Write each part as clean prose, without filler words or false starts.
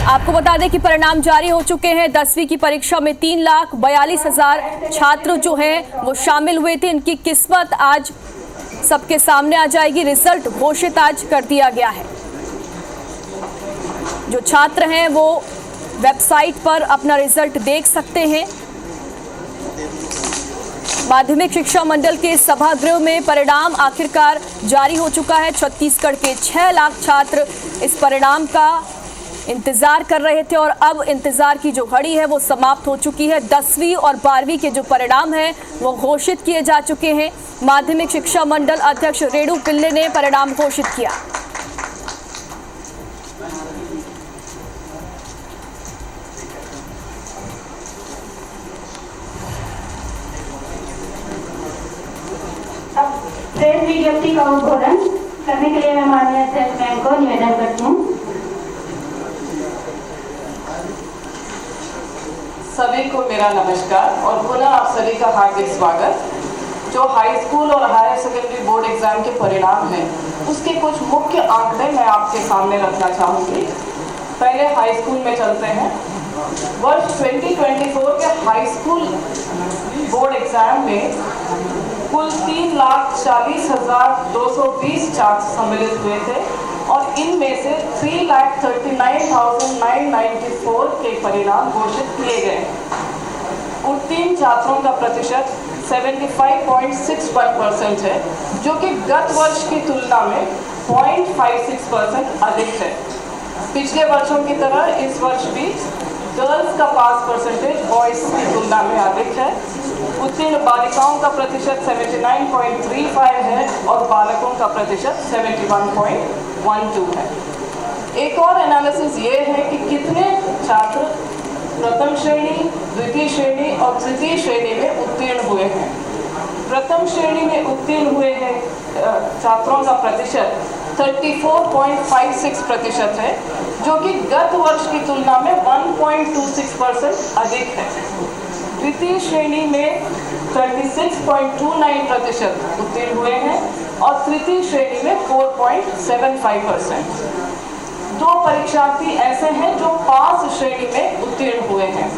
आपको बता दें कि परिणाम जारी हो चुके हैं। 10वीं की परीक्षा में 3,42,000 छात्र जो हैं वो शामिल हुए थे। इनकी किस्मत आज सबके सामने आ जाएगी। रिजल्ट घोषित आज कर दिया गया है। जो छात्र हैं वो वेबसाइट पर अपना रिजल्ट देख सकते हैं। माध्यमिक शिक्षा मंडल के सभागृह में परिणाम आखिरकार जारी हो चुका है। छत्तीसगढ़ के 6 लाख छात्र इस परिणाम का इंतजार कर रहे थे और अब इंतजार की जो घड़ी है वो समाप्त हो चुकी है। 10वीं और 12वीं के जो परिणाम हैं वो घोषित किए जा चुके हैं। माध्यमिक शिक्षा मंडल अध्यक्ष रेणु पिल्ले ने परिणाम घोषित किया। प्रेस विज्ञप्ति का उद्घोषण करने के लिए मैं माननीय अध्यक्ष मैम को निवेदन करती हूँ। सभी को मेरा नमस्कार और पुनः आप सभी का हार्दिक स्वागत। जो हाई स्कूल और हायर सेकेंडरी बोर्ड एग्जाम के परिणाम हैं उसके कुछ मुख्य आंकड़े मैं आपके सामने रखना चाहूँगी। पहले हाई स्कूल में चलते हैं। वर्ष 2024 के हाई स्कूल बोर्ड एग्जाम में कुल 3,40,220 छात्र सम्मिलित हुए थे और इनमें से 3,39,994 के परिणाम घोषित किए गए। उत्तीर्ण छात्रों का प्रतिशत 75.61% है, जो कि गत वर्ष की तुलना में 0.56% अधिक है। पिछले वर्षों की तरह इस वर्ष भी गर्ल्स का पास परसेंटेज बॉयज की तुलना में अधिक है। उत्तीर्ण बालिकाओं का प्रतिशत 79.35 है और बालकों का प्रतिशत 71.12 है। एक और एनालिसिस ये है कि कितने छात्र प्रथम श्रेणी, द्वितीय श्रेणी और तृतीय श्रेणी में उत्तीर्ण हुए हैं। प्रथम श्रेणी में उत्तीर्ण हुए हैं छात्रों का प्रतिशत 34.56% है, जो कि गत वर्ष की तुलना में 1.26% अधिक है। द्वितीय श्रेणी में 36.29% उत्तीर्ण हुए हैं और तृतीय श्रेणी में 4.75%। 2 परीक्षार्थी ऐसे हैं जो पास श्रेणी में उत्तीर्ण हुए हैं।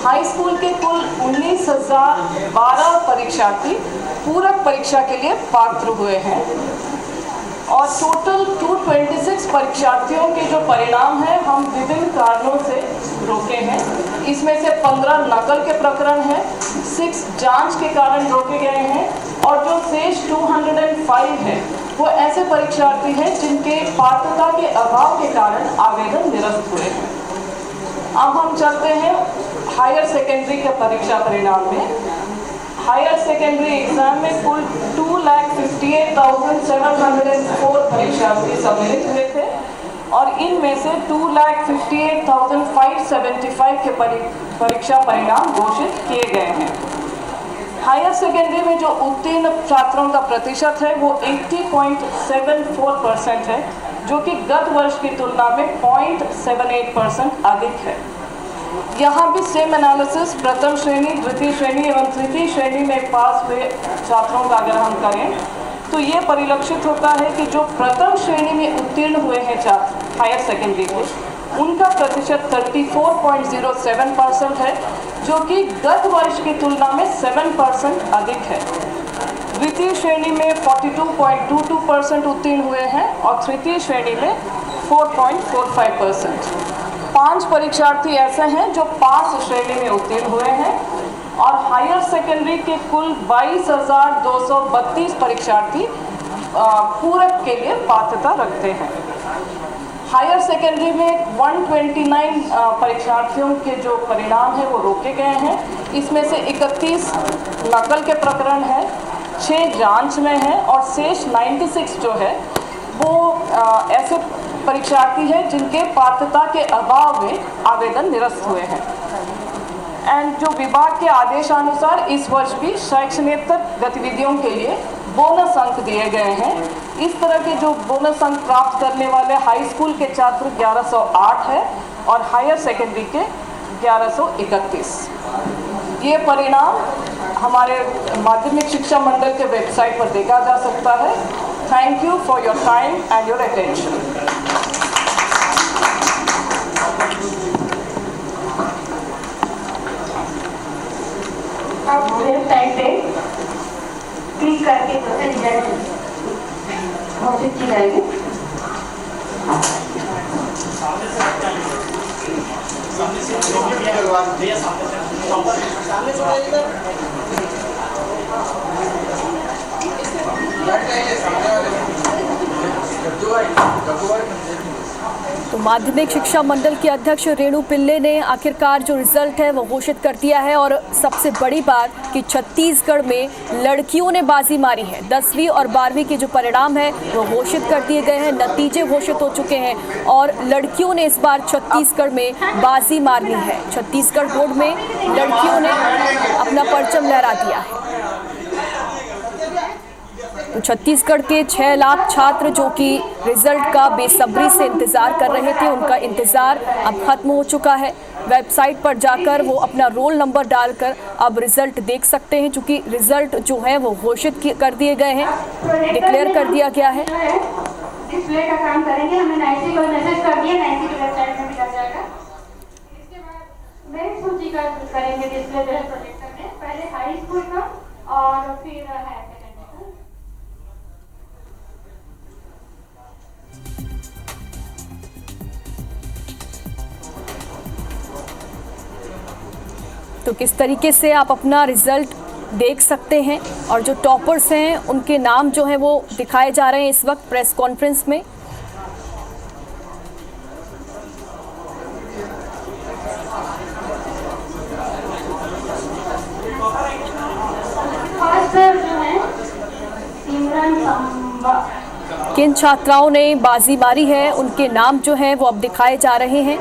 हाई स्कूल के कुल 19,012 परीक्षार्थी पूरक परीक्षा के लिए पात्र हुए हैं और टोटल 226 परीक्षार्थियों के जो परिणाम हैं हम विभिन्न कारणों से रोके हैं। इसमें से 15 नकल के प्रकरण हैं, 6 जांच के कारण रोके गए हैं और जो शेष 205 है वो ऐसे परीक्षार्थी हैं जिनके पात्रता के अभाव के कारण आवेदन निरस्त हुए हैं। अब हम चलते हैं हायर सेकेंडरी के परीक्षा परिणाम में। हायर सेकेंडरी एग्जाम में कुल 2,58,704 परीक्षार्थी सम्मिलित हुए थे और इनमें से 2,58,575 के परीक्षा परिणाम घोषित किए गए हैं। हायर सेकेंडरी में जो उत्तीर्ण छात्रों का प्रतिशत है वो 80.74% है, जो कि गत वर्ष की तुलना में 0.78% अधिक है। यहाँ भी सेम एनालिसिस प्रथम श्रेणी, द्वितीय श्रेणी एवं तृतीय श्रेणी में पास हुए छात्रों का अगर हम करें तो ये परिलक्षित होता है कि जो प्रथम श्रेणी में उत्तीर्ण हुए हैं छात्र हायर सेकेंडरी के, उनका प्रतिशत 34.07% है, जो कि गत वर्ष की तुलना में 7% अधिक है। द्वितीय श्रेणी में 42.22% उत्तीर्ण हुए हैं और तृतीय श्रेणी में 4.45%। 5 परीक्षार्थी ऐसे हैं जो पास श्रेणी में उत्तीर्ण हुए हैं और हायर सेकेंडरी के कुल 22,232 परीक्षार्थी पूरक के लिए पात्रता रखते हैं। हायर सेकेंडरी में 129 परीक्षार्थियों के जो परिणाम है वो रोके गए हैं। इसमें से 31 नकल के प्रकरण हैं, 6 जांच में हैं और शेष 96 जो है वो ऐसे परीक्षार्थी हैं जिनके पात्रता के अभाव में आवेदन निरस्त हुए हैं। एंड जो विभाग के आदेशानुसार इस वर्ष भी शैक्षणिक गतिविधियों के लिए बोनस अंक दिए गए हैं। इस तरह के जो बोनस अंक प्राप्त करने वाले हाई स्कूल के छात्र 1108 है और हायर सेकेंडरी के 1131। ये परिणाम हमारे माध्यमिक शिक्षा मंडल के वेबसाइट पर देखा जा सकता है। Thank you for your time and your attention. जाएगी। तो माध्यमिक शिक्षा मंडल के अध्यक्ष रेणु पिल्ले ने आखिरकार जो रिजल्ट है वो घोषित कर दिया है। और सबसे बड़ी बात कि छत्तीसगढ़ में लड़कियों ने बाजी मारी है। 10वीं और 12वीं के जो परिणाम है वो घोषित कर दिए गए हैं, नतीजे घोषित हो चुके हैं और लड़कियों ने इस बार छत्तीसगढ़ में बाजी मारनी है। छत्तीसगढ़ बोर्ड में लड़कियों ने अपना परचम लहरा दिया है। तो छत्तीसगढ़ के 6 लाख छात्र जो कि रिजल्ट का बेसब्री से इंतजार कर रहे थे, उनका इंतजार अब खत्म हो चुका है। वेबसाइट पर जाकर वो अपना रोल नंबर डालकर अब रिजल्ट देख सकते हैं, क्योंकि रिजल्ट जो है वो घोषित कर दिए गए हैं, डिक्लेयर कर दिया गया है। डिस्प्ले का काम करेंगे, हमें नाइसी को मैसेज कर दिया, नाइसी की वेबसाइट में भी आ जाएगा। इसके बाद मेरिट सूची का करेंगे डिस्प्ले जो है प्रोजेक्टर में, पहले हाई स्कूल का और फिर हायर सेकेंडरी का। तो किस तरीके से आप अपना रिजल्ट देख सकते हैं और जो टॉपर्स हैं उनके नाम जो हैं वो दिखाए जा रहे हैं इस वक्त प्रेस कॉन्फ्रेंस में। किन छात्राओं ने बाजी मारी है उनके नाम जो हैं वो अब दिखाए जा रहे हैं।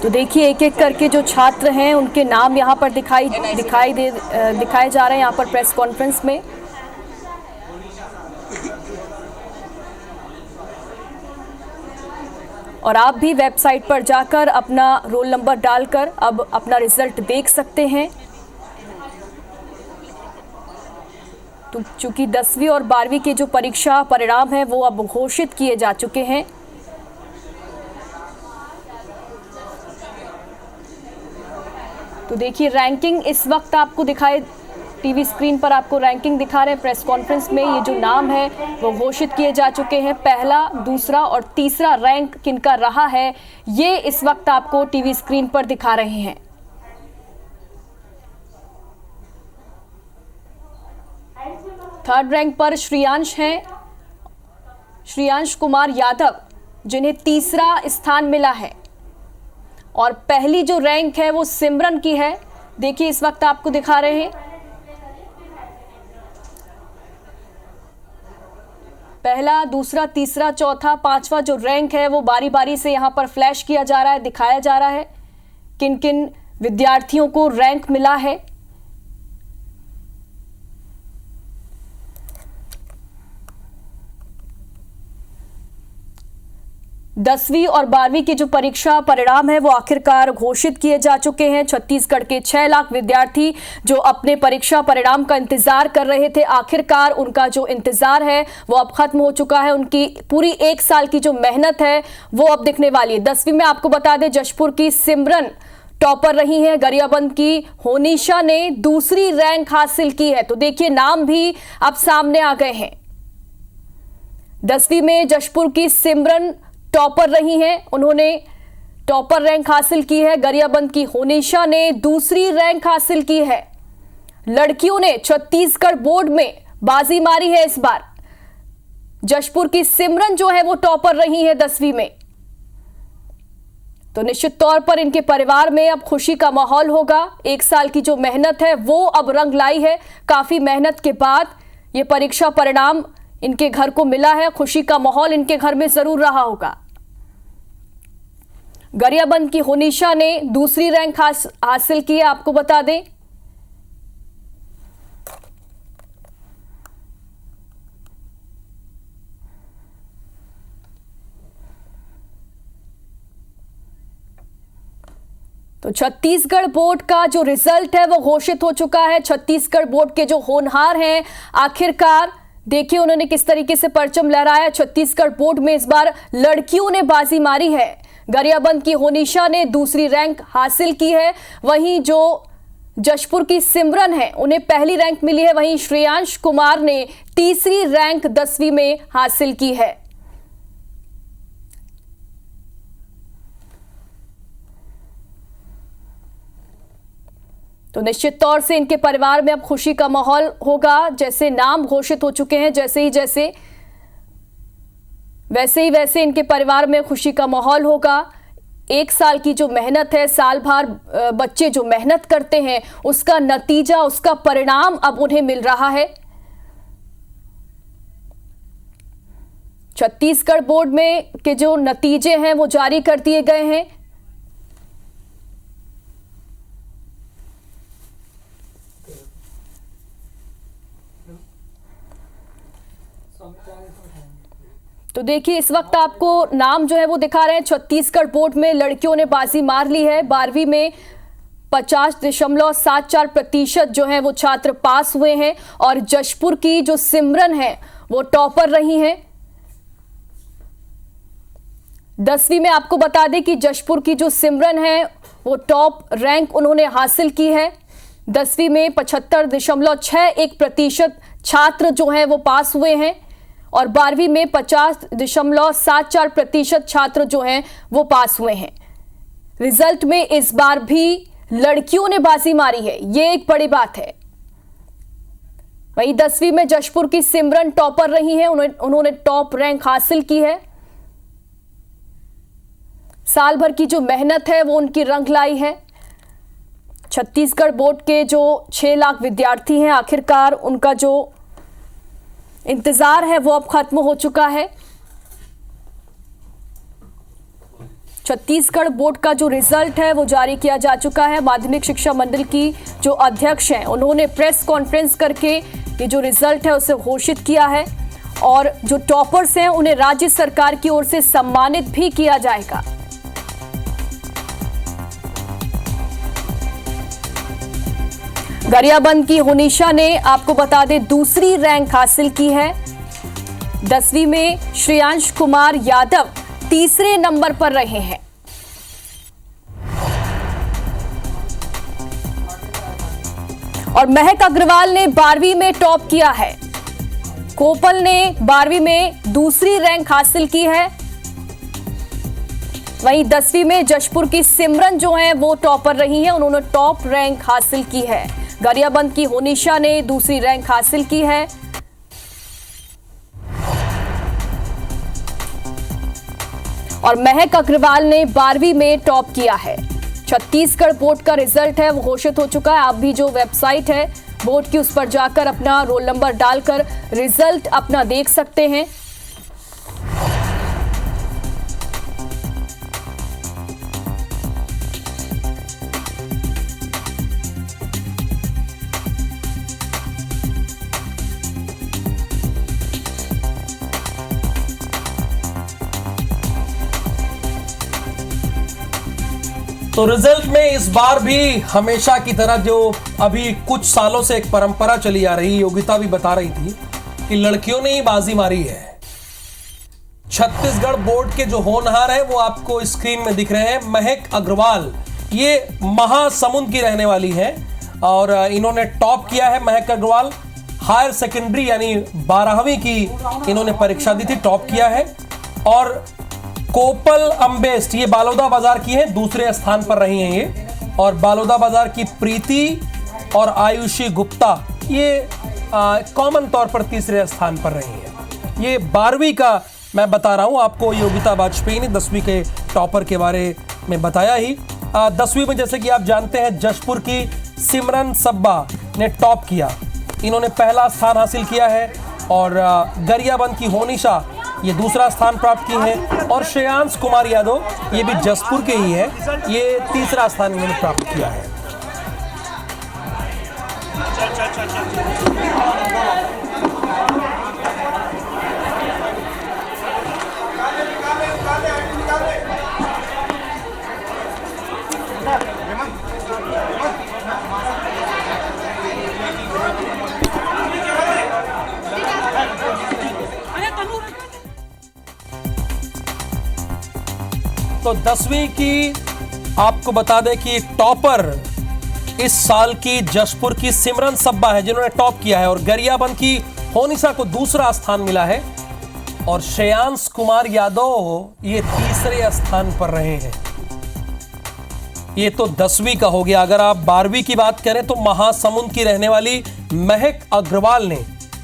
तो देखिए एक एक करके जो छात्र हैं उनके नाम यहाँ पर दिखाए जा रहे हैं यहाँ पर प्रेस कॉन्फ्रेंस में। और आप भी वेबसाइट पर जाकर अपना रोल नंबर डालकर अब अपना रिजल्ट देख सकते हैं। तो चूंकि 10वीं और 12वीं के जो परीक्षा परिणाम है वो अब घोषित किए जा चुके हैं। तो देखिए रैंकिंग इस वक्त आपको दिखाए, टीवी स्क्रीन पर आपको रैंकिंग दिखा रहे हैं प्रेस कॉन्फ्रेंस में। ये जो नाम है वो घोषित किए जा चुके हैं। पहला, दूसरा और तीसरा रैंक किनका रहा है ये इस वक्त आपको टीवी स्क्रीन पर दिखा रहे हैं। थर्ड रैंक पर श्रेयांश हैं, श्रेयांश कुमार यादव, जिन्हें तीसरा स्थान मिला है। और पहली जो रैंक है वो सिमरन की है, देखिए इस वक्त आपको दिखा रहे हैं। पहला, दूसरा, तीसरा, चौथा, पांचवा जो रैंक है वो बारी बारी से यहां पर फ्लैश किया जा रहा है, दिखाया जा रहा है किन किन विद्यार्थियों को रैंक मिला है। दसवीं और 12वीं की जो परीक्षा परिणाम है वो आखिरकार घोषित किए जा चुके हैं। छत्तीसगढ़ के 6 लाख विद्यार्थी जो अपने परीक्षा परिणाम का इंतजार कर रहे थे, आखिरकार उनका जो इंतजार है वो अब खत्म हो चुका है। उनकी पूरी 1 साल की जो मेहनत है वो अब दिखने वाली है। 10वीं में आपको बता दें जशपुर की सिमरन टॉपर रही हैं, गरियाबंद की होनिशा ने दूसरी रैंक हासिल की है। तो देखिए नाम भी अब सामने आ गए हैं। 10वीं में जशपुर की सिमरन टॉपर रही हैं, उन्होंने टॉपर रैंक हासिल की है। गरियाबंद की होनिशा ने दूसरी रैंक हासिल की है। लड़कियों ने छत्तीसगढ़ बोर्ड में बाजी मारी है इस बार। जशपुर की सिमरन जो है वो टॉपर रही है 10वीं में। तो निश्चित तौर पर इनके परिवार में अब खुशी का माहौल होगा। 1 साल की जो मेहनत है वो अब रंग लाई है। काफी मेहनत के बाद ये परीक्षा परिणाम इनके घर को मिला है। खुशी का माहौल इनके घर में जरूर रहा होगा। गरियाबंद की होनिशा ने दूसरी रैंक हासिल की है, आपको बता दें। तो छत्तीसगढ़ बोर्ड का जो रिजल्ट है वो घोषित हो चुका है। छत्तीसगढ़ बोर्ड के जो होनहार हैं, आखिरकार देखिए उन्होंने किस तरीके से परचम लहराया। छत्तीसगढ़ बोर्ड में इस बार लड़कियों ने बाजी मारी है। गरियाबंद की होनिशा ने दूसरी रैंक हासिल की है। वहीं जो जशपुर की सिमरन है उन्हें पहली रैंक मिली है। वहीं श्रेयांश कुमार ने तीसरी रैंक 10वीं में हासिल की है। तो निश्चित तौर से इनके परिवार में अब खुशी का माहौल होगा। जैसे नाम घोषित हो चुके हैं, वैसे ही इनके परिवार में खुशी का माहौल होगा। 1 साल की जो मेहनत है, साल भर बच्चे जो मेहनत करते हैं, उसका नतीजा, उसका परिणाम अब उन्हें मिल रहा है। छत्तीसगढ़ बोर्ड में के जो नतीजे हैं वो जारी कर दिए गए हैं। तो देखिए इस वक्त आपको नाम जो है वो दिखा रहे हैं। छत्तीसगढ़ बोर्ड में लड़कियों ने बाजी मार ली है। 12वीं में 50.74% जो है वो छात्र पास हुए हैं और जशपुर की जो सिमरन है वो टॉपर रही हैं। 10वीं में आपको बता दें कि जशपुर की जो सिमरन है वो टॉप रैंक उन्होंने हासिल की है। 10वीं में 75.61% छात्र जो हैं वो पास हुए हैं और 12वीं में 50.74% छात्र जो हैं वो पास हुए हैं। रिजल्ट में इस बार भी लड़कियों ने बाजी मारी है, ये एक बड़ी बात है। वहीं 10वीं में जशपुर की सिमरन टॉपर रही हैं, उन्होंने टॉप रैंक हासिल की है। साल भर की जो मेहनत है वो उनकी रंग लाई है। छत्तीसगढ़ बोर्ड के जो 6 लाख विद्यार्थी हैं, आखिरकार उनका जो इंतजार है वो अब खत्म हो चुका है। छत्तीसगढ़ बोर्ड का जो रिजल्ट है वो जारी किया जा चुका है। माध्यमिक शिक्षा मंडल की जो अध्यक्ष हैं उन्होंने प्रेस कॉन्फ्रेंस करके ये जो रिजल्ट है उसे घोषित किया है और जो टॉपर्स हैं उन्हें राज्य सरकार की ओर से सम्मानित भी किया जाएगा। गरियाबंद की होनिशा ने आपको बता दें दूसरी रैंक हासिल की है। 10वीं में श्रेयांश कुमार यादव तीसरे नंबर पर रहे हैं। और महक अग्रवाल ने 12वीं में टॉप किया है। कोपल ने 12वीं में दूसरी रैंक हासिल की है। वहीं 10वीं में जशपुर की सिमरन जो है वो टॉपर रही हैं, उन्होंने टॉप रैंक हासिल की है। गरियाबंद की होनिशा ने दूसरी रैंक हासिल की है। और महक अग्रवाल ने 12वीं में टॉप किया है। छत्तीसगढ़ बोर्ड का रिजल्ट है वो घोषित हो चुका है। आप भी जो वेबसाइट है बोर्ड की उस पर जाकर अपना रोल नंबर डालकर रिजल्ट अपना देख सकते हैं। तो रिजल्ट में इस बार भी हमेशा की तरह जो अभी कुछ सालों से एक परंपरा चली आ रही, योगिता भी बता रही थी कि लड़कियों ने ही बाजी मारी है। छत्तीसगढ़ बोर्ड के जो होनहार हैं वो आपको स्क्रीन में दिख रहे हैं। महक अग्रवाल ये महासमुंद की रहने वाली हैं और इन्होंने टॉप किया है। महक अग्रवाल हायर सेकेंडरी यानी 12वीं की इन्होंने परीक्षा दी थी, टॉप किया है। और कोपल अम्बेस्ट ये बालोदा बाजार की हैं, दूसरे स्थान पर रही हैं ये। और बालोदा बाजार की प्रीति और आयुषी गुप्ता ये कॉमन तौर पर तीसरे स्थान पर रही हैं। ये 12वीं का मैं बता रहा हूं आपको। योगिता वाजपेयी ने 10वीं के टॉपर के बारे में बताया ही। 10वीं में जैसे कि आप जानते हैं जशपुर की सिमरन सब्बा ने टॉप किया, इन्होंने पहला स्थान हासिल किया है। और गरियाबंद की होनिशा ये दूसरा स्थान प्राप्त की है। और श्रेयांश कुमार यादव ये भी जशपुर के ही है, ये तीसरा स्थान इन्होंने प्राप्त किया है। तो 10वीं की आपको बता दें कि टॉपर इस साल की जशपुर की सिमरन सब्बा है जिन्होंने टॉप किया है, और गरियाबंद की होनिसा को दूसरा स्थान मिला है, और श्रेयांश कुमार यादव ये तीसरे स्थान पर रहे हैं। ये तो 10वीं का हो गया। अगर आप 12वीं की बात करें तो महासमुंद की रहने वाली महक अग्रवाल ने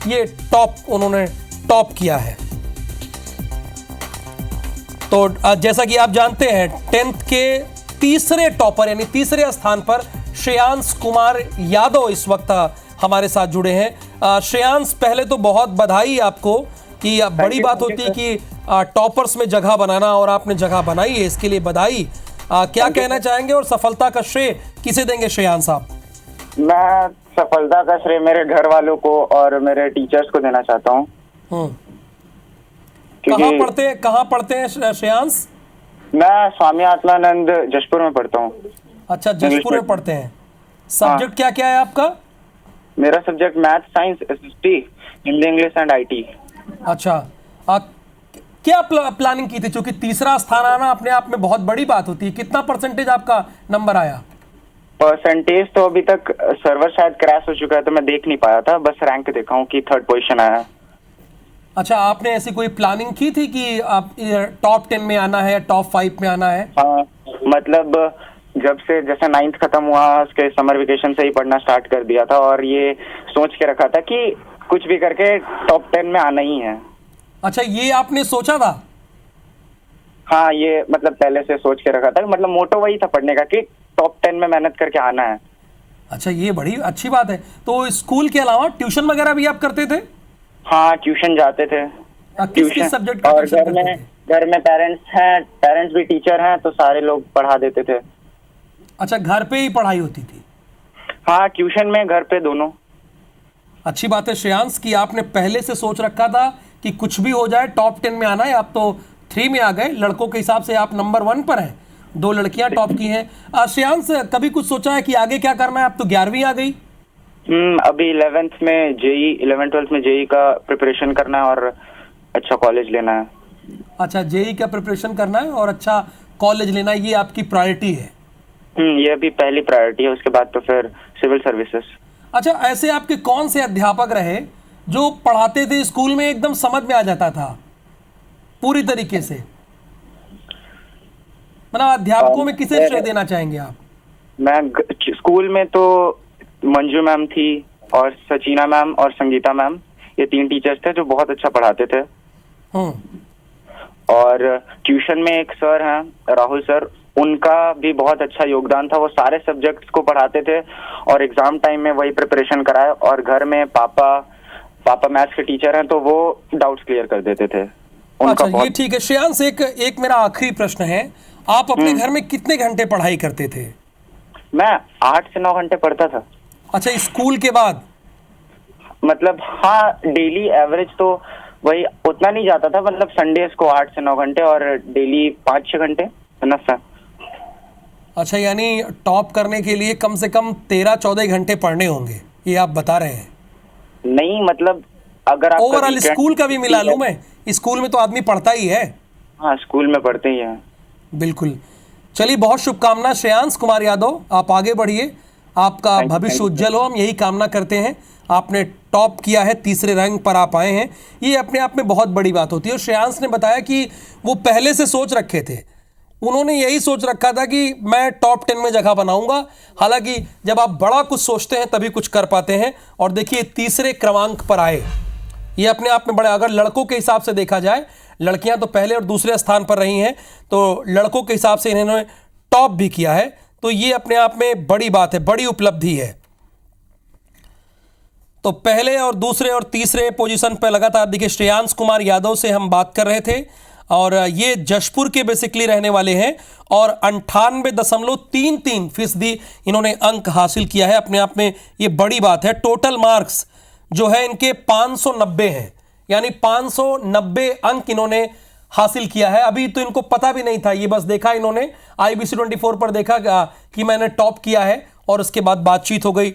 ये उन्होंने टॉप किया है। तो जैसा कि आप जानते हैं 10th के तीसरे टॉपर यानी तीसरे स्थान पर श्रेयांश कुमार यादव इस वक्त हमारे साथ जुड़े हैं। श्रेयांश, पहले तो बहुत बधाई आपको कि बड़ी बात होती है कि टॉपर्स में जगह बनाना, और आपने जगह बनाई है, इसके लिए बधाई। क्या कहना चाहेंगे और सफलता का श्रेय किसे देंगे श्रेयांश साहब? मैं सफलता का श्रेय मेरे घर वालों को और मेरे टीचर्स को देना चाहता हूँ। कहाँ पढ़ते हैं श्रेयांश? मैं स्वामी आत्मानंद जशपुर में पढ़ता हूँ। अच्छा, जशपुर में पढ़ते हैं। सब्जेक्ट क्या क्या है आपका? मेरा subject math, science, SST, Hindi, English and IT. अच्छा, क्या प्लानिंग की थी? क्योंकि तीसरा स्थान आना अपने आप में बहुत बड़ी बात होती है। कितना परसेंटेज आपका नंबर आया? परसेंटेज तो अभी तक सर्वर शायद क्रैश हो चुका है तो मैं देख नहीं पाया था, बस रैंक देखा हूँ कि 3rd पोजीशन आया। अच्छा, आपने ऐसी कोई प्लानिंग की थी कि आप टॉप 10 में आना है या टॉप 5 में आना है? हाँ, मतलब जब से जैसे 9th खत्म हुआ उसके समर वेकेशन से ही पढ़ना स्टार्ट कर दिया था, और ये सोच के रखा था कि कुछ भी करके टॉप 10 में आना ही है। अच्छा, ये आपने सोचा था? हाँ, ये मतलब पहले से सोच के रखा था, मतलब मोटो वही था पढ़ने का कि टॉप 10 में मेहनत करके आना है। अच्छा, ये बड़ी अच्छी बात है। तो स्कूल के अलावा ट्यूशन वगैरह भी आप करते थे? हाँ, ट्यूशन जाते थे। किस सब्जेक्ट का? और घर में पेरेंट्स भी टीचर हैं तो सारे लोग पढ़ा देते थे। अच्छा, घर पे ही पढ़ाई होती थी? हाँ, ट्यूशन में, घर पे, दोनों। अच्छी बात है श्रेयांश कि आपने पहले से सोच रखा था कि कुछ भी हो जाए टॉप 10 में आना है। आप तो 3 में आ गए, लड़कों के हिसाब से आप नंबर 1 पर हैं, 2 लड़कियां टॉप की हैं। श्रेयांश, कभी कुछ सोचा है कि आगे क्या करना है? आप तो 11वीं आ गई। अभी 11th में जेई, 11th 12th में जेई का प्रिपरेशन करना है और अच्छा कॉलेज लेना है। अच्छा, जेई का प्रिपरेशन करना है और अच्छा कॉलेज लेना है, ये आपकी प्रायोरिटी है? ये अभी पहली प्रायोरिटी है, उसके बाद तो फिर सिविल सर्विसेज। अच्छा, ऐसे आपके कौन से अध्यापक रहे जो पढ़ाते थे स्कूल में एकदम समझ में आ जाता था पूरी तरीके से? मतलब अध्यापकों में किसे श्रेय देना चाहेंगे आप? मैं स्कूल में तो मंजू मैम थी और सचिना मैम और संगीता मैम, ये 3 टीचर्स थे जो बहुत अच्छा पढ़ाते थे। और ट्यूशन में एक सर हैं राहुल सर, उनका भी बहुत अच्छा योगदान था। वो सारे सब्जेक्ट्स को पढ़ाते थे और एग्जाम टाइम में वही प्रिपरेशन कराए। और घर में पापा मैथ्स के टीचर हैं तो वो डाउट्स क्लियर कर देते थे। अच्छा, ये ठीक है। श्रेयांश, एक मेरा आखिरी प्रश्न है, आप अपने घर में कितने घंटे पढ़ाई करते थे? मैं 8 से 9 घंटे पढ़ता था। अच्छा, स्कूल के बाद? मतलब हाँ, डेली एवरेज तो वही उतना नहीं जाता था, मतलब संडेज को 8 से 9 घंटे और डेली 5-6 घंटे। अच्छा, यानी टॉप करने के लिए कम से कम 13-14 घंटे पढ़ने होंगे, ये आप बता रहे हैं? नहीं, मतलब अगर आप ओवरऑल स्कूल का भी मिला लूं मैं, स्कूल में तो आदमी पढ़ता ही है। हाँ, स्कूल में पढ़ते ही हैं। बिल्कुल। चलिए, बहुत शुभकामना श्रेयांश कुमार यादव, आप आगे बढ़िए, आपका भविष्य उज्जवल हो, हम यही कामना करते हैं। आपने टॉप किया है, तीसरे रैंक पर आप आए हैं, ये अपने आप में बहुत बड़ी बात होती है। और श्रेयांश ने बताया कि वो पहले से सोच रखे थे, उन्होंने यही सोच रखा था कि मैं टॉप 10 में जगह बनाऊंगा। हालांकि जब आप बड़ा कुछ सोचते हैं तभी कुछ कर पाते हैं, और देखिए तीसरे क्रमांक पर आए, ये अपने आप में बड़ा। अगर लड़कों के हिसाब से देखा जाए, लड़कियां तो पहले और दूसरे स्थान पर रही हैं, तो लड़कों के हिसाब से इन्होंने टॉप भी किया है, तो ये अपने आप में बड़ी बात है, बड़ी उपलब्धि है। तो पहले और दूसरे और तीसरे पोजीशन पर लगातार देखिए श्रेयांश कुमार यादव से हम बात कर रहे थे, और ये जशपुर के बेसिकली रहने वाले हैं, और 98.33% इन्होंने अंक हासिल किया है। अपने आप में ये बड़ी बात है। टोटल मार्क्स जो है इनके 590 हैं, यानी 590 अंक इन्होंने हासिल किया है। अभी तो इनको पता भी नहीं था, ये बस देखा इन्होंने IBC 24 पर देखा कि मैंने टॉप किया है, और उसके बाद बातचीत हो गई।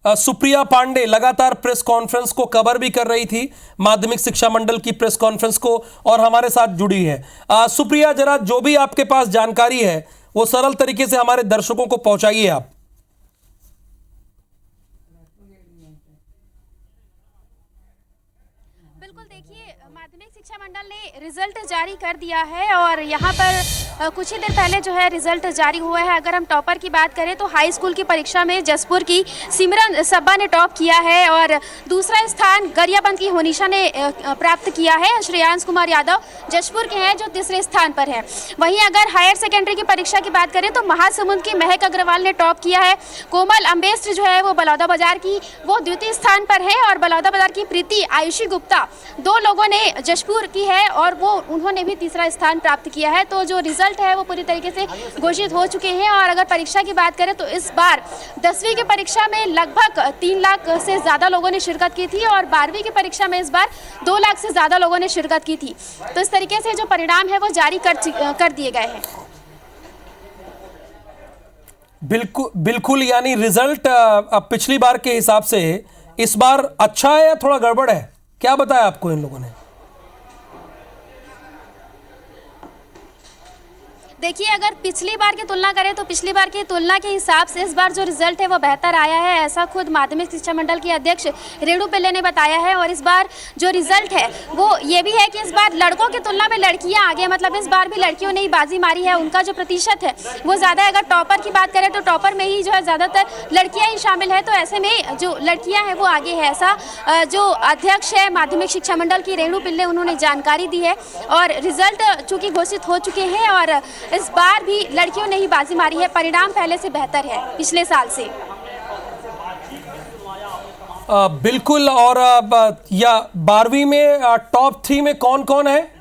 सुप्रिया पांडे लगातार प्रेस कॉन्फ्रेंस को कवर भी कर रही थी, माध्यमिक शिक्षा मंडल की प्रेस कॉन्फ्रेंस को, और हमारे साथ जुड़ी है। सुप्रिया, जरा जो भी आपके पास जानकारी है वो सरल तरीके से हमारे दर्शकों को पहुंचाइए आप। बिल्कुल, देखिए, माध्यमिक शिक्षा मंडल ने रिजल्ट जारी कर दिया है और यहाँ पर कुछ ही देर पहले जो है रिजल्ट जारी हुआ है। अगर हम टॉपर की बात करें तो हाई स्कूल की परीक्षा में जसपुर की सिमरन सब्बा ने टॉप किया है और दूसरा स्थान गरियाबंद की होनिशा ने प्राप्त किया है। श्रेयांश कुमार यादव जशपुर के हैं जो तीसरे स्थान पर है। वहीं अगर हायर सेकेंडरी की परीक्षा की बात करें तो महासमुंद की महक अग्रवाल ने टॉप किया है। कोमल अम्बेस्ट जो है वो बलौदा बाजार की, वो द्वितीय स्थान पर है और बलौदा बाजार की प्रीति आयुषी गुप्ता, दो लोगों ने जशपुर की है और वो उन्होंने भी तीसरा स्थान प्राप्त किया है। तो जो रिजल्ट है वो पूरी तरीके से घोषित हो चुके हैं। और अगर परीक्षा की बात करें तो इस बार 10वीं की परीक्षा में लगभग 3 लाख से ज़्यादा लोगों ने शिरकत की थी और 12वीं की परीक्षा में इस बार 2 लाख से ज़्यादा लोगों ने शिरकत की थी। तो इस तरीके से जो परिणाम है वो जारी कर दिए गए हैं। बिल्कुल, यानी रिजल्ट पिछली बार के हिसाब से इस बार अच्छा है या थोड़ा गड़बड़ है? क्या बताया आपको इन लोगों ने? देखिए, अगर पिछली बार की तुलना करें तो पिछली बार की तुलना के हिसाब से इस बार जो रिजल्ट है वो बेहतर आया है। ऐसा खुद माध्यमिक शिक्षा मंडल के अध्यक्ष रेणु पिल्ले ने बताया है। और इस बार जो रिजल्ट है वो ये भी है कि इस बार लड़कों की तुलना में लड़कियां आगे, मतलब इस बार भी लड़कियों ने ही बाजी मारी है। उनका जो प्रतिशत है वो ज़्यादा है। अगर टॉपर की बात करें तो टॉपर में ही जो है ज़्यादातर लड़कियाँ ही शामिल है। तो ऐसे में जो लड़कियाँ हैं वो आगे है, ऐसा जो अध्यक्ष है माध्यमिक शिक्षा मंडल की रेणु पिल्ले, उन्होंने जानकारी दी है। और रिजल्ट चूँकि घोषित हो चुके हैं और इस बार भी लड़कियों ने ही बाजी मारी है। परिणाम पहले से बेहतर है पिछले साल से। बिल्कुल। और या 12वीं में टॉप 3 में कौन कौन है?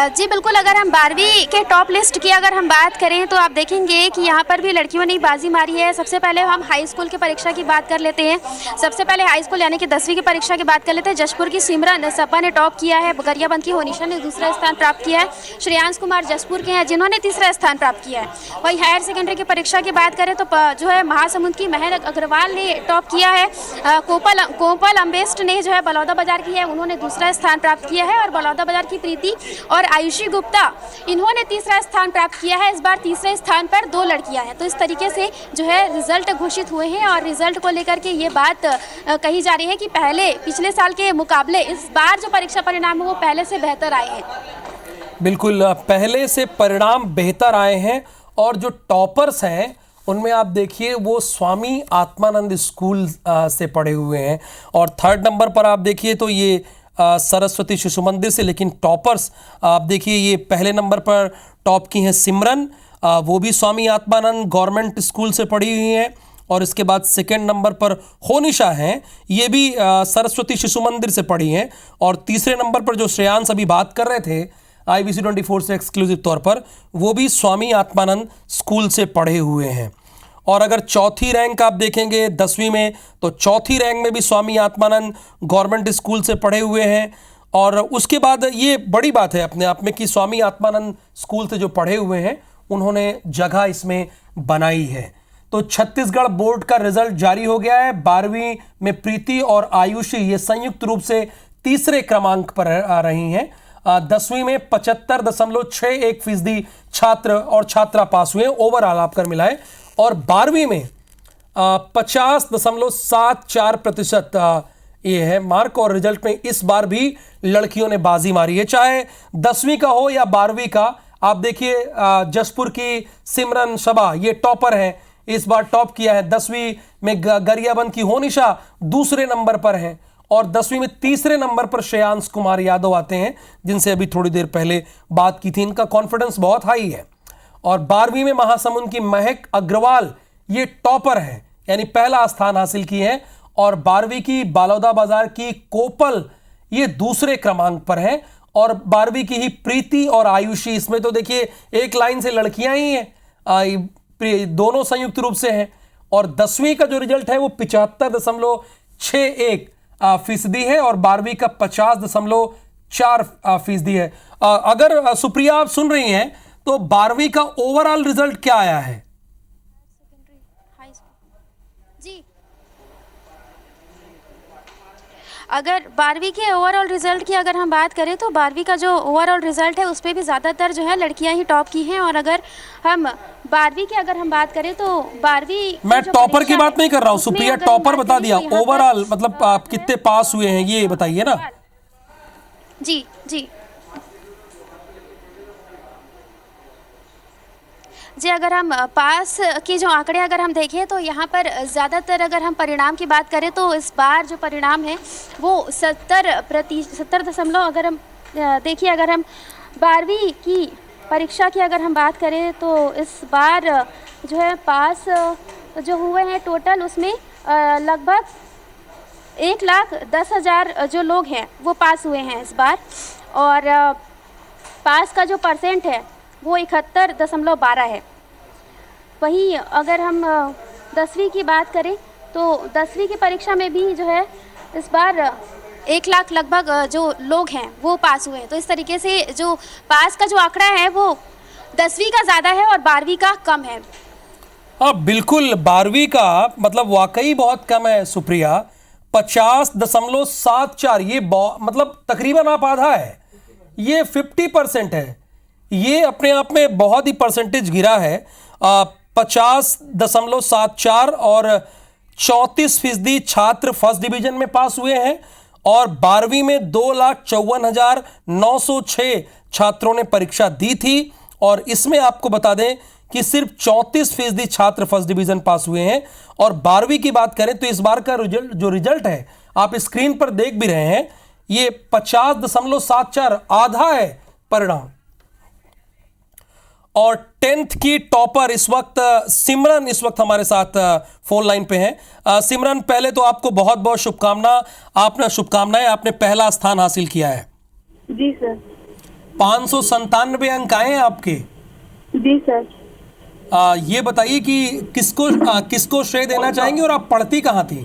जी बिल्कुल, अगर हम 12वीं के टॉप लिस्ट की अगर हम बात करें तो आप देखेंगे कि यहाँ पर भी लड़कियों ने बाजी मारी है। सबसे पहले हम हाई स्कूल की परीक्षा की बात कर लेते हैं। सबसे पहले हाई स्कूल यानी कि 10वीं की परीक्षा की बात कर लेते हैं। जशपुर की सिमरन सब्बा ने टॉप किया है। गरियाबंद की होनिशा ने दूसरा स्थान प्राप्त किया है। श्रेयांश कुमार जशपुर के हैं जिन्होंने तीसरा स्थान प्राप्त किया है। वहीं हायर सेकेंडरी की परीक्षा की बात करें तो जो है महासमुंद की महक अग्रवाल ने टॉप किया है। कोमल अम्बेस्ट ने जो है बलौदा बाजार की है, उन्होंने दूसरा स्थान प्राप्त किया है। और बलौदा बाजार की प्रीति और आयुषी गुप्ता, इन्होंने तीसरा स्थान प्राप्त किया है। इस बार तीसरे स्थान पर 2 लड़कियां हैं। तो इस तरीके से जो है रिजल्ट घोषित हुए हैं और रिजल्ट को लेकर के ये बात कही जा रही है कि पिछले साल के मुकाबले इस बार जो परीक्षा परिणाम है वो पहले से बेहतर आए हैं। बिल्कुल, पहले से परिणाम बेहतर आए हैं। और जो टॉपर्स हैं उनमें आप देखिए वो स्वामी आत्मानंद स्कूल से पढ़े हुए हैं। और 3rd नंबर पर आप देखिए तो ये सरस्वती शिशु मंदिर से। लेकिन टॉपर्स आप देखिए ये पहले नंबर पर टॉप की हैं सिमरन, वो भी स्वामी आत्मानंद गवर्नमेंट स्कूल से पढ़ी हुई हैं। और इसके बाद 2nd नंबर पर होनिशा हैं, ये भी सरस्वती शिशु मंदिर से पढ़ी हैं। और तीसरे नंबर पर जो श्रेयांश अभी बात कर रहे थे IBC 24 से एक्सक्लूसिव तौर पर, वो भी स्वामी आत्मानंद स्कूल से पढ़े हुए हैं। और अगर चौथी रैंक आप देखेंगे 10वीं में तो चौथी रैंक में भी स्वामी आत्मानंद गवर्नमेंट स्कूल से पढ़े हुए हैं। और उसके बाद ये बड़ी बात है अपने आप में कि स्वामी आत्मानंद स्कूल से जो पढ़े हुए हैं उन्होंने जगह इसमें बनाई है। तो छत्तीसगढ़ बोर्ड का रिजल्ट जारी हो गया है। 12वीं में प्रीति और आयुषी ये संयुक्त रूप से तीसरे क्रमांक पर आ रही हैं। 10वीं में 75.61% छात्र और छात्रा पास हुए ओवरऑल आपकर मिलाए। और 12वीं में 50.74% ये है मार्क। और रिजल्ट में इस बार भी लड़कियों ने बाजी मारी है, चाहे 10वीं का हो या 12वीं का। आप देखिए जशपुर की सिमरन सब्बा ये टॉपर है, इस बार टॉप किया है। 10वीं में गरियाबंद की होनिशा दूसरे नंबर पर है। और 10वीं में तीसरे नंबर पर श्रेयांश कुमार यादव आते हैं, जिनसे अभी थोड़ी देर पहले बात की थी। इनका कॉन्फिडेंस बहुत हाई है। और 12वीं में महासमुंद की महक अग्रवाल ये टॉपर है, यानी पहला स्थान हासिल किए हैं। और 12वीं की बलौदा बाजार की कोपल ये दूसरे क्रमांक पर है। और 12वीं की ही प्रीति और आयुषी, इसमें तो देखिए एक लाइन से लड़कियां ही हैं, दोनों संयुक्त रूप से हैं। और 10वीं का जो रिजल्ट है वो 75.61% है और 12वीं का 50.4% है। अगर सुप्रिया आप सुन रही हैं तो 12वीं का ओवरऑल रिजल्ट क्या आया है? हाई स्कूल जी, अगर 12वीं के ओवरऑल रिजल्ट की अगर हम बात करें तो 12वीं का जो ओवरऑल रिजल्ट है उस पर भी ज़्यादातर जो है लड़कियां ही टॉप की हैं। और अगर हम 12वीं की अगर हम बात करें तो 12वीं मैं टॉपर की बात नहीं कर रहा हूं सुप्रिया, टॉपर बता दिया, तो ओवरऑल मतलब आप कितने पास हुए हैं ये बताइए ना। जी जी जी, अगर हम पास के जो आंकड़े अगर हम देखें तो यहाँ पर ज़्यादातर अगर हम परिणाम की बात करें तो इस बार जो परिणाम है वो 70% अगर हम देखिए, अगर हम 12वीं की परीक्षा की अगर हम बात करें तो इस बार जो है पास जो हुए हैं टोटल उसमें लगभग 1,10,000 जो लोग हैं वो पास हुए हैं इस बार। और पास का जो परसेंट है वो 71.12 है। वहीं अगर हम 10वीं की बात करें तो 10वीं की परीक्षा में भी जो है इस बार 1 लाख लगभग जो लोग हैं वो पास हुए हैं। तो इस तरीके से जो पास का जो आंकड़ा है वो 10वीं का ज़्यादा है और 12वीं का कम है। हाँ बिल्कुल, 12वीं का मतलब वाकई बहुत कम है सुप्रिया, 50.74। ये मतलब तकरीबन आप आधा है, ये 50% है। ये अपने आप में बहुत ही परसेंटेज गिरा है। 50.74 और 34% छात्र फर्स्ट डिवीजन में पास हुए हैं और 12वीं में 2,54,906 छात्रों ने परीक्षा दी थी। और इसमें आपको बता दें कि सिर्फ 34% छात्र फर्स्ट डिवीजन पास हुए हैं। और 12वीं की बात करें तो इस बार का रिजल्ट है आप स्क्रीन पर देख भी रहे हैं, ये 50.74 आधा है परिणाम। और 10th की टॉपर इस वक्त सिमरन इस वक्त हमारे साथ फोन लाइन पे हैं। सिमरन, पहले तो आपको बहुत बहुत शुभकामनाएं, आपने पहला स्थान हासिल किया है। जी सर। 597 अंक आए हैं आपके। जी सर। ये बताइए कि किसको श्रेय देना चाहेंगे और आप पढ़ती कहाँ थी?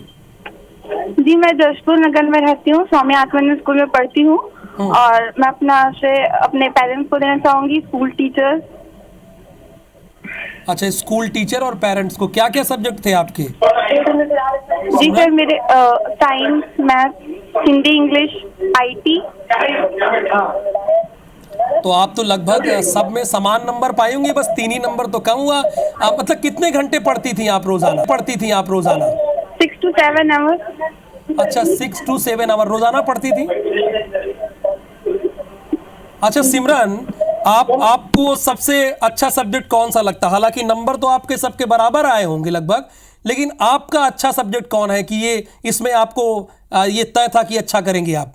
जी, मैं जशपुर नगर में रहती हूँ, स्वामी आत्मानंद स्कूल में पढ़ती हूँ। और मैं अपना श्रेय अपने पेरेंट्स को देना चाहूंगी, स्कूल टीचर्स। अच्छा, स्कूल टीचर और पेरेंट्स को। क्या क्या सब्जेक्ट थे आपके? जी सर, मेरे science, math, Hindi, English, IT। तो आप तो लगभग सब में समान नंबर पाएंगे, बस 3 ही नंबर तो कम हुआ। आप मतलब कितने घंटे पढ़ती थी आप रोजाना? 6 to 7 आवर्स। अच्छा, 6 to 7 आवर रोजाना पढ़ती थी। अच्छा सिमरन, आपको सबसे अच्छा सब्जेक्ट कौन सा लगता? हालांकि नंबर तो आपके सबके बराबर आए होंगे लगभग, लेकिन आपका अच्छा सब्जेक्ट कौन है कि ये इसमें आपको ये तय था कि अच्छा करेंगे आप?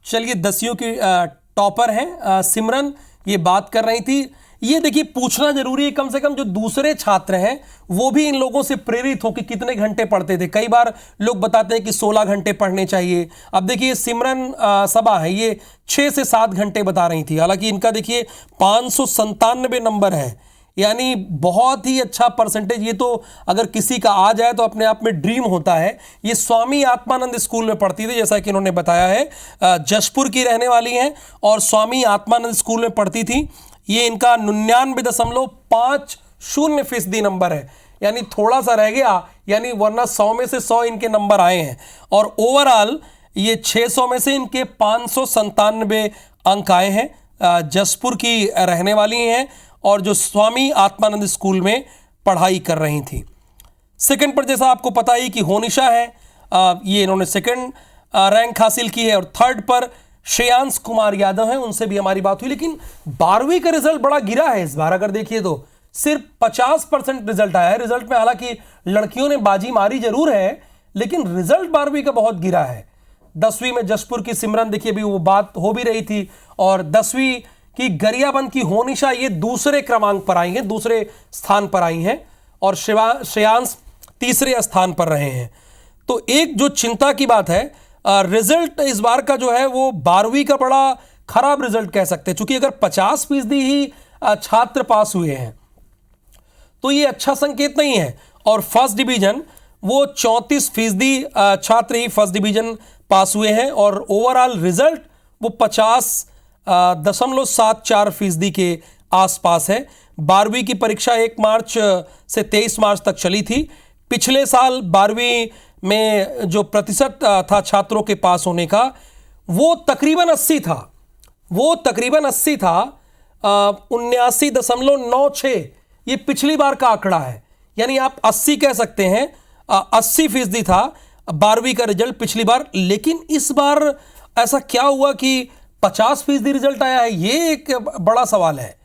चलिए, 10वीं की टॉपर हैं सिमरन, ये बात कर रही थी। ये देखिए, पूछना जरूरी है, कम से कम जो दूसरे छात्र हैं वो भी इन लोगों से प्रेरित हो कि कितने घंटे पढ़ते थे। कई बार लोग बताते हैं कि 16 घंटे पढ़ने चाहिए। अब देखिए सिमरन सबा है, ये 6 से 7 घंटे बता रही थी। हालांकि इनका देखिए 597 नंबर है, यानी बहुत ही अच्छा परसेंटेज। ये तो अगर किसी का आ जाए तो अपने आप में ड्रीम होता है। ये स्वामी आत्मानंद स्कूल में पढ़ती थी, जैसा कि इन्होंने बताया है। जशपुर की रहने वाली हैं और स्वामी आत्मानंद स्कूल में पढ़ती थी। ये इनका 99.50% नंबर है, यानी थोड़ा सा रह गया, यानी वरना 100 में से 100 इनके नंबर आए हैं। और ओवरऑल ये 600 में से इनके 597 अंक आए हैं। जशपुर की रहने वाली हैं और जो स्वामी आत्मानंद स्कूल में पढ़ाई कर रही थी। सेकंड पर जैसा आपको पता ही कि होनिशा है, ये इन्होंने सेकंड रैंक हासिल की है। और थर्ड पर श्रेयांश कुमार यादव हैं, उनसे भी हमारी बात हुई। लेकिन 12वीं का रिजल्ट बड़ा गिरा है इस बार। अगर देखिए तो सिर्फ 50% रिजल्ट आया है। रिजल्ट में हालांकि लड़कियों ने बाजी मारी जरूर है, लेकिन रिजल्ट 12वीं का बहुत गिरा है। 10वीं में जशपुर की सिमरन, देखिए अभी वो बात हो भी रही थी। और 10वीं की गरियाबंद की होनिशा, ये दूसरे क्रमांक पर आई हैं, दूसरे स्थान पर आई हैं। और श्रेयांश तीसरे स्थान पर रहे हैं। तो एक जो चिंता की बात है, रिजल्ट इस बार का जो है वो 12वीं का बड़ा खराब रिजल्ट कह सकते हैं, क्योंकि अगर 50% ही छात्र पास हुए हैं तो ये अच्छा संकेत नहीं है। और फर्स्ट डिवीजन वो 34% छात्र ही फर्स्ट डिवीजन पास हुए हैं। और ओवरऑल रिजल्ट वो 50.74% के आसपास है। 12वीं की परीक्षा 1 मार्च से 23 मार्च तक चली थी। पिछले साल 12वीं में जो प्रतिशत था छात्रों के पास होने का वो तकरीबन 80 था, 79.96 ये पिछली बार का आंकड़ा है। यानी आप 80 कह सकते हैं, 80% था 12वीं का रिजल्ट पिछली बार। लेकिन इस बार ऐसा क्या हुआ कि 50% रिजल्ट आया है? ये एक बड़ा सवाल है।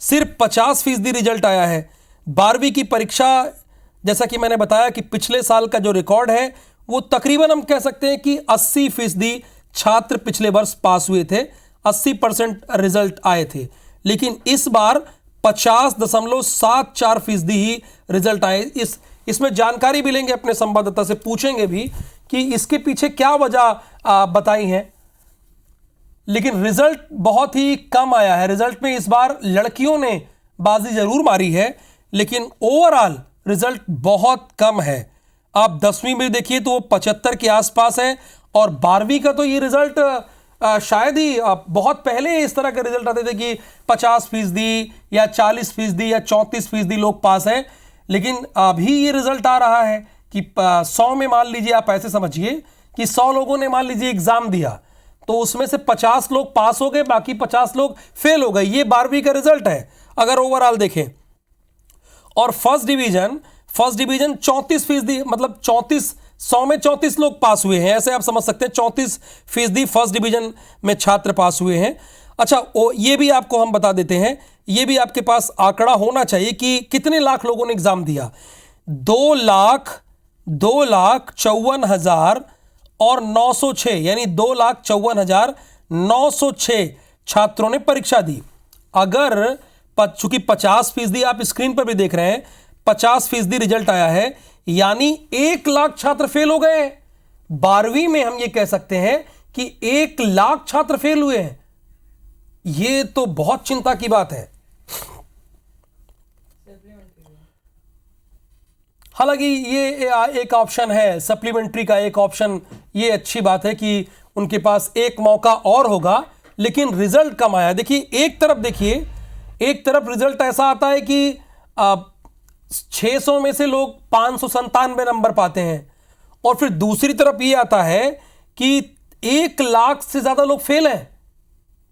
सिर्फ 50% रिजल्ट आया है। 12वीं की परीक्षा जैसा कि मैंने बताया कि पिछले साल का जो रिकॉर्ड है वो तकरीबन हम कह सकते हैं कि 80% छात्र पिछले वर्ष पास हुए थे, 80% रिजल्ट आए थे। लेकिन इस बार 50.74% ही रिजल्ट आए। इसमें जानकारी भी लेंगे, अपने संवाददाता से पूछेंगे भी कि इसके पीछे क्या वजह बताई है। लेकिन रिजल्ट बहुत ही कम आया है। रिजल्ट में इस बार लड़कियों ने बाजी जरूर मारी है, लेकिन ओवरऑल रिजल्ट बहुत कम है। आप 10वीं में देखिए तो वो 75 के आसपास है, और 12वीं का तो ये रिजल्ट शायद ही बहुत पहले इस तरह के रिजल्ट आते थे कि 50% या 40% या 34% लोग पास हैं। लेकिन अभी ये रिजल्ट आ रहा है कि 100 में मान लीजिए, आप ऐसे समझिए कि 100 लोगों ने मान लीजिए एग्जाम दिया, तो उसमें से 50 लोग पास हो गए, बाकी 50 लोग फेल हो गए। ये 12वीं का रिजल्ट है अगर ओवरऑल देखें। और फर्स्ट डिवीजन 34%, मतलब 100 में 34 लोग पास हुए हैं, ऐसे आप समझ सकते हैं। 34% फर्स्ट डिवीजन में छात्र पास हुए हैं। अच्छा, ये भी आपको हम बता देते हैं, ये भी आपके पास आंकड़ा होना चाहिए कि कितने लाख लोगों ने एग्जाम दिया। 2,54,906 यानी 2,54,906 छात्रों ने परीक्षा दी। अगर चूंकि 50% आप स्क्रीन पर भी देख रहे हैं, 50% रिजल्ट आया है, यानी 1 लाख छात्र फेल हो गए। 12वीं में हम ये कह सकते हैं कि 1 लाख छात्र फेल हुए हैं। ये तो बहुत चिंता की बात है। हालांकि ये एक ऑप्शन है, सप्लीमेंट्री का एक ऑप्शन, ये अच्छी बात है कि उनके पास एक मौका और होगा, लेकिन रिजल्ट कम आया। देखिए, एक तरफ रिजल्ट ऐसा आता है कि 600 में से लोग 597 नंबर पाते हैं, और फिर दूसरी तरफ ये आता है कि 1 लाख से ज्यादा लोग फेल हैं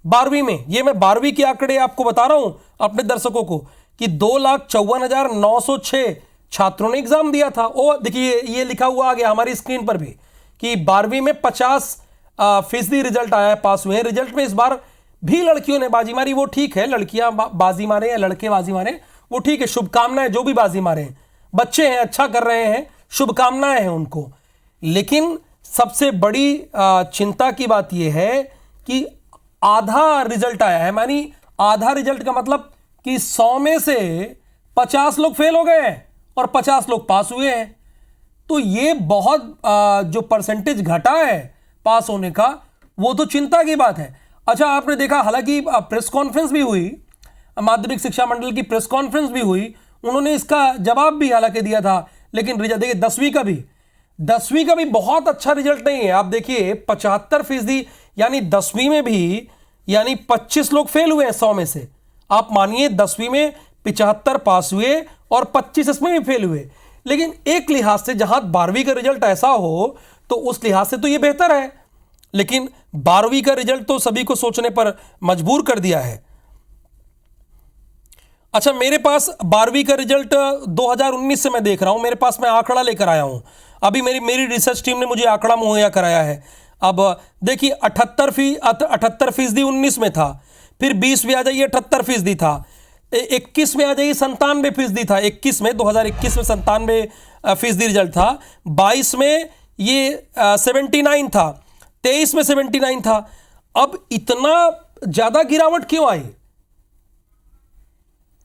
12वीं में। ये मैं 12वीं के आंकड़े आपको बता रहा हूं अपने दर्शकों को कि 2,54,906 छात्रों ने एग्जाम दिया था। और देखिए, ये लिखा हुआ आ गया हमारी स्क्रीन पर भी कि 12वीं में 50% रिजल्ट आया है, पास हुए हैं। रिजल्ट में इस बार भी लड़कियों ने बाजी मारी, वो ठीक है। लड़कियां बाजी मारे या लड़के बाजी मारे, वो ठीक है, शुभकामनाएं। जो भी बाजी मारे हैं, बच्चे हैं, अच्छा कर रहे हैं, शुभकामनाएं हैं उनको। लेकिन सबसे बड़ी चिंता की बात यह है कि आधा रिजल्ट आया है। मानी आधा रिजल्ट का मतलब कि 100 में से 50 लोग फेल हो गए हैं और 50 लोग पास हुए हैं। तो ये बहुत जो परसेंटेज घटा है पास होने का, वो तो चिंता की बात है। अच्छा, आपने देखा, हालांकि प्रेस कॉन्फ्रेंस भी हुई, माध्यमिक शिक्षा मंडल की प्रेस कॉन्फ्रेंस भी हुई, उन्होंने इसका जवाब भी हालांकि दिया था। लेकिन रिजल्ट देखिए, 10वीं का भी बहुत अच्छा रिजल्ट नहीं है। आप देखिए 75%, यानी 10वीं में भी यानी 25 लोग फेल हुए हैं 100 में से। आप मानिए 10वीं में 75 पास हुए और 25 इसमें भी फेल हुए। लेकिन एक लिहाज से जहां 12वीं का रिजल्ट ऐसा हो तो उस लिहाज से तो ये बेहतर है। लेकिन 12वीं का रिजल्ट तो सभी को सोचने पर मजबूर कर दिया है। अच्छा, मेरे पास 12वीं का रिजल्ट 2019 से मैं देख रहा हूं, मेरे पास मैं आंकड़ा लेकर आया हूं। अभी मेरी रिसर्च टीम ने मुझे आंकड़ा मुहैया कराया है। अब देखिए, 78% 19 में था, फिर 20 में आ जाइए 78% था, 21 में आ जाइए 97% था। 2021 में 97% रिजल्ट था। 22 में ये 79 था, 23 में 79 था। अब इतना ज्यादा गिरावट क्यों आई?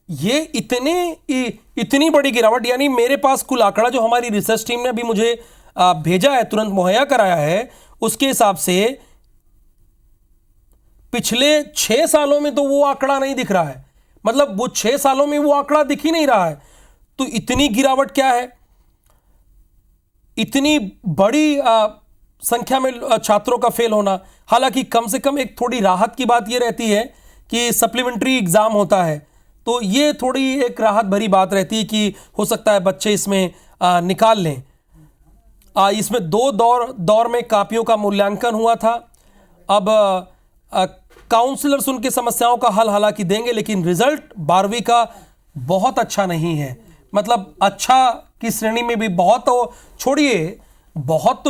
ये इतनी बड़ी गिरावट, यानी मेरे पास कुल आंकड़ा जो हमारी रिसर्च टीम ने अभी मुझे भेजा है, तुरंत मुहैया कराया है, उसके हिसाब से पिछले 6 सालों में तो वो आंकड़ा नहीं दिख रहा है। मतलब वो 6 सालों में वो आंकड़ा दिख ही नहीं रहा है। तो इतनी गिरावट क्या है? इतनी बड़ी संख्या में छात्रों का फेल होना। हालांकि कम से कम एक थोड़ी राहत की बात ये रहती है कि सप्लीमेंट्री एग्ज़ाम होता है, तो ये थोड़ी एक राहत भरी बात रहती है कि हो सकता है बच्चे इसमें निकाल लें। इसमें 2 दौर में कापियों का मूल्यांकन हुआ था। अब काउंसलर्स उनकी समस्याओं का हल हालांकि देंगे, लेकिन रिजल्ट 12वीं का बहुत अच्छा नहीं है। मतलब अच्छा की श्रेणी में भी बहुत तो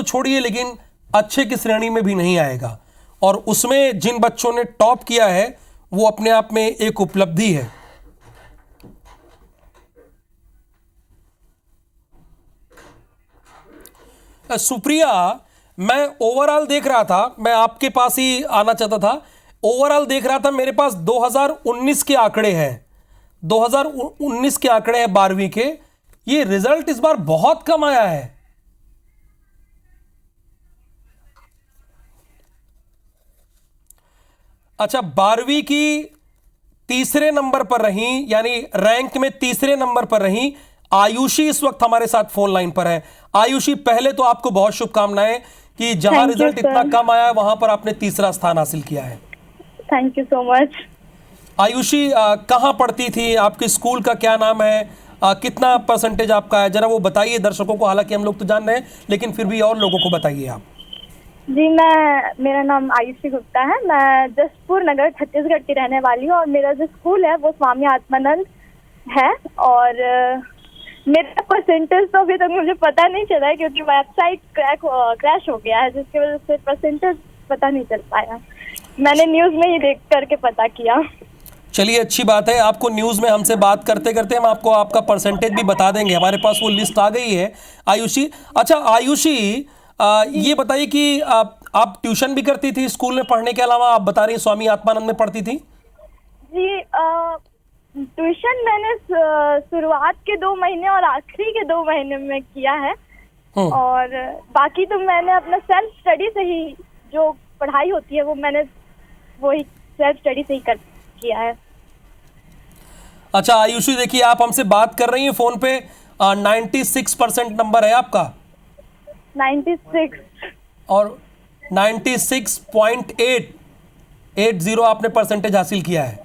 छोड़िए लेकिन अच्छे की श्रेणी में भी नहीं आएगा। और उसमें जिन बच्चों ने टॉप किया है वो अपने आप में एक उपलब्धि है। सुप्रिया, मैं ओवरऑल देख रहा था, मैं आपके पास ही आना चाहता था। ओवरऑल देख रहा था, मेरे पास 2019 के आंकड़े हैं, 2019 के आंकड़े हैं 12वीं के। ये रिजल्ट इस बार बहुत कम आया है। अच्छा, 12वीं की तीसरे नंबर पर रही, यानी रैंक में तीसरे नंबर पर रही आयुषी इस वक्त हमारे साथ फोन लाइन पर है। आयुषी, पहले तो आपको बहुत शुभकामनाएं कि जहां रिजल्ट इतना कम आया है वहां पर आपने तीसरा स्थान हासिल किया है। Thank you so much. Ayushi, कहां पढ़ती थी, आपके स्कूल का क्या नाम है, कितना परसेंटेज आपका है, जरा वो बताइए दर्शकों को। हालांकि हम लोग तो जान रहे हैं लेकिन फिर भी और लोगों को बताइए आप। जी, मेरा नाम आयुषी गुप्ता है। मैं जसपुर नगर छत्तीसगढ़ की रहने वाली हूँ और मेरा जो स्कूल है वो स्वामी आत्मानंद है। और मेरा परसेंटेज तो अभी तक मुझे पता नहीं चला है क्योंकि वेबसाइट क्रैश हो गया है, जिसकी वजह से परसेंटेज पता नहीं चल पाया। मैंने न्यूज़ में ही देख करके पता किया। चलिए, अच्छी बात है। आपको न्यूज़ में हमसे बात करते करते हम आपको आपका परसेंटेज भी बता देंगे। हमारे पास वो लिस्ट आ गई है आयुषी। अच्छा आयुषी, ये बताइए कि आप ट्यूशन भी करती थी स्कूल में पढ़ने के अलावा? आप बता रही स्वामी आत्मानंद में पढ़ती थी। जी, ट्यूशन मैंने शुरुआत के 2 महीने और आखिरी के 2 महीने में किया है। और बाकी तो मैंने अपना सेल्फ स्टडी से ही जो पढ़ाई होती है वो मैंने वही सेल्फ स्टडी से ही किया है। अच्छा आयुषी, देखिए आप हमसे बात कर रही हैं फोन पे, 96% नंबर है आपका। 96 और 96.880 आपने परसेंटेज हासिल किया है।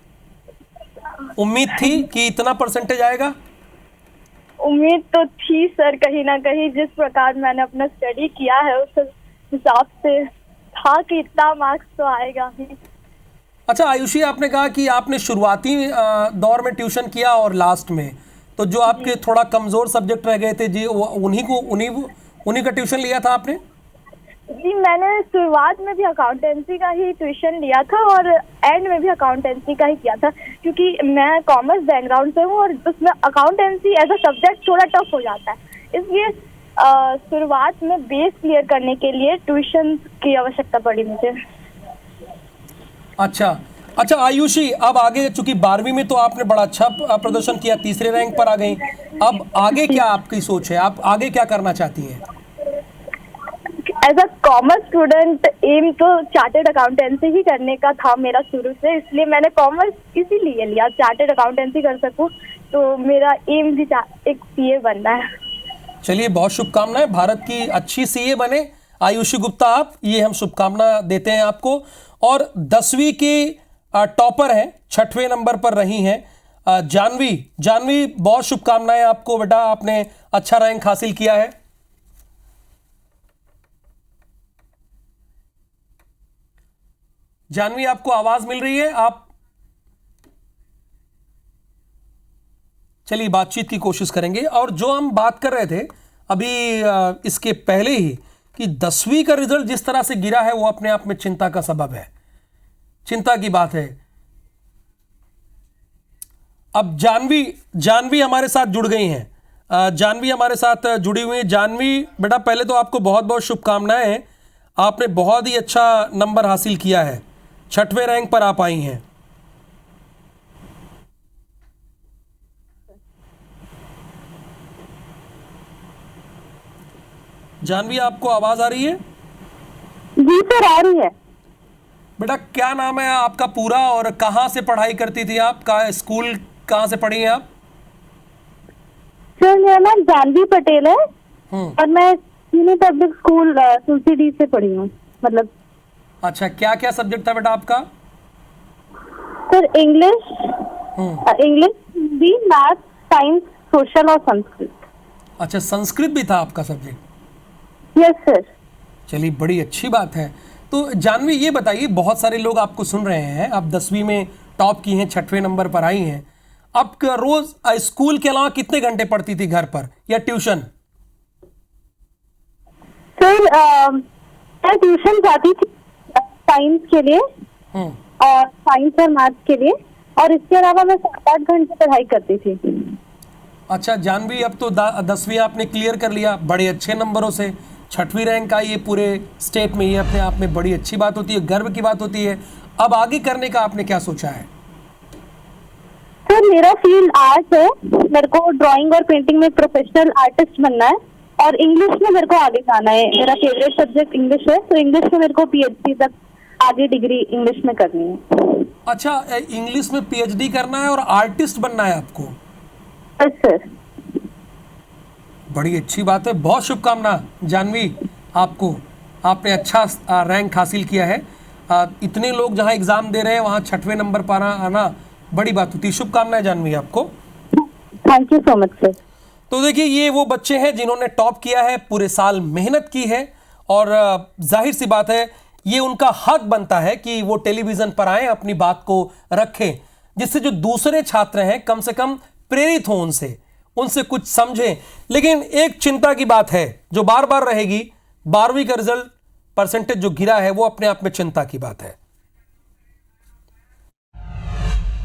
उम्मीद थी कि इतना परसेंटेज आएगा? उम्मीद तो थी सर, कहीं ना कहीं जिस प्रकार मैंने अपना स्टडी किया है उस हिसाब से था कि इतना मार्क्स तो आएगा ही। अच्छा आयुषी, आपने कहा कि आपने शुरुआती दौर में ट्यूशन किया और लास्ट में, तो जो आपके थोड़ा कमजोर सब्जेक्ट रह गए थे जी, उन्हीं का ट्यूशन लिया था आपने? जी, मैंने शुरुआत में भी अकाउंटेंसी का ही ट्यूशन लिया था और एंड में भी अकाउंटेंसी का ही किया था, क्योंकि मैं कॉमर्स बैकग्राउंड से हूँ और उसमें अकाउंटेंसी एज अ सब्जेक्ट थोड़ा टफ हो जाता है। इसलिए शुरुआत में बेस क्लियर करने के लिए ट्यूशन की आवश्यकता पड़ी मुझे। अच्छा आयुषी, अब आगे चूंकि 12वीं में तो आपने बड़ा अच्छा प्रदर्शन किया, तीसरे रैंक पर आ गई। अब आगे क्या आपकी सोच है, आप आगे क्या करना चाहती हैं? As a commerce student am तो चार्टेड अकाउंटेंसी ही करने का था मेरा शुरू से, इसलिए मैंने कॉमर्स इसीलिए लिया, चार्टेड अकाउंटेंसी कर सकूं। तो मेरा एम भी एक सीए बनना है। चलिए, बहुत शुभकामनाएं, भारत की अच्छी सीए बने आयुषी गुप्ता आप, ये हम शुभकामना देते हैं आपको। और 10वीं की टॉपर हैं, 6वें नंबर पर रही हैं जानवी, बहुत शुभकामनाएं आपको बेटा, आपने अच्छा रैंक हासिल किया है। जानवी, आपको आवाज मिल रही है? आप चलिए बातचीत की कोशिश करेंगे। और जो हम बात कर रहे थे अभी इसके पहले ही कि 10वीं का रिजल्ट जिस तरह से गिरा है वो अपने आप में चिंता का सबब है, चिंता की बात है। अब जानवी हमारे साथ जुड़ गई हैं। जानवी हमारे साथ जुड़ी हुई है। जानवी बेटा, पहले तो आपको बहुत बहुत शुभकामनाएं, आपने बहुत ही अच्छा नंबर हासिल किया है, 6वें रैंक पर आप आई हैं। जानवी, आपको आवाज आ रही है? जी सर, आ रही है। बेटा, क्या नाम है आपका पूरा और कहाँ से पढ़ाई करती थी आप? स्कूल कहाँ से पढ़ी हैं आप? सर, मेरा नाम जानवी पटेल है और मैं तीनों पब्लिक स्कूल तुलसी से पढ़ी हूँ, मतलब। अच्छा, क्या क्या सब्जेक्ट था बेटा आपका? Sir English, Hindi, math, science, social और संस्कृत। अच्छा, संस्कृत भी था आपका सब्जेक्ट? Yes sir. चलिए, बड़ी अच्छी बात है। तो जानवी ये बताइए, बहुत सारे लोग आपको सुन रहे हैं, आप 10वीं में टॉप की हैं, 6वें नंबर पर आई हैं, अब रोज स्कूल के अलावा कितने घंटे पढ़ती थी घर पर या ट्यूशन? सर मैं ट्यूशन जाती थी साइंस के लिए और साइंस और मैथ्स के लिए, और इसके अलावा मैं 7-8 घंटे पढ़ाई करती थी। अच्छा जानवी, अब तो 10वीं आपने क्लियर कर लिया बड़े अच्छे नंबरों से, 6वीं रैंक आई, ये पूरे स्टेट में, ये अपने आप में बड़ी अच्छी बात होती है, गर्व की बात होती है। अब आगे करने का आपने क्या सोचा है? सर मेरा फील्ड आर्ट है, मेरे को ड्राइंग और पेंटिंग में प्रोफेशनल आर्टिस्ट बनना है, और इंग्लिश में मेरे को आगे जाना है। मेरा फेवरेट सब्जेक्ट इंग्लिश है, तो इंग्लिश में मेरे को पीएचडी तक आगे डिग्री इंग्लिश में करनी है। अच्छा, इंग्लिश में पीएचडी करना है और आर्टिस्ट बनना है आपको? Yes sir. बड़ी अच्छी बात है, बहुत शुभकामना जानवी आपको, आपने अच्छा रैंक हासिल किया है। इतने लोग जहां एग्जाम दे रहे हैं वहां 6वें नंबर पर आना बड़ी बात होती है। शुभकामनाएं जानवी आपको। Thank you so much sir. तो देखिए, ये वो बच्चे हैं जिन्होंने टॉप किया है, पूरे साल मेहनत की है, और जाहिर सी बात है ये उनका हक बनता है कि वो टेलीविजन पर आए, अपनी बात को रखें, जिससे जो दूसरे छात्र हैं कम से कम प्रेरित हो उनसे कुछ समझें। लेकिन एक चिंता की बात है जो बार बार रहेगी, 12वीं का रिजल्ट परसेंटेज जो गिरा है वो अपने आप में चिंता की बात है।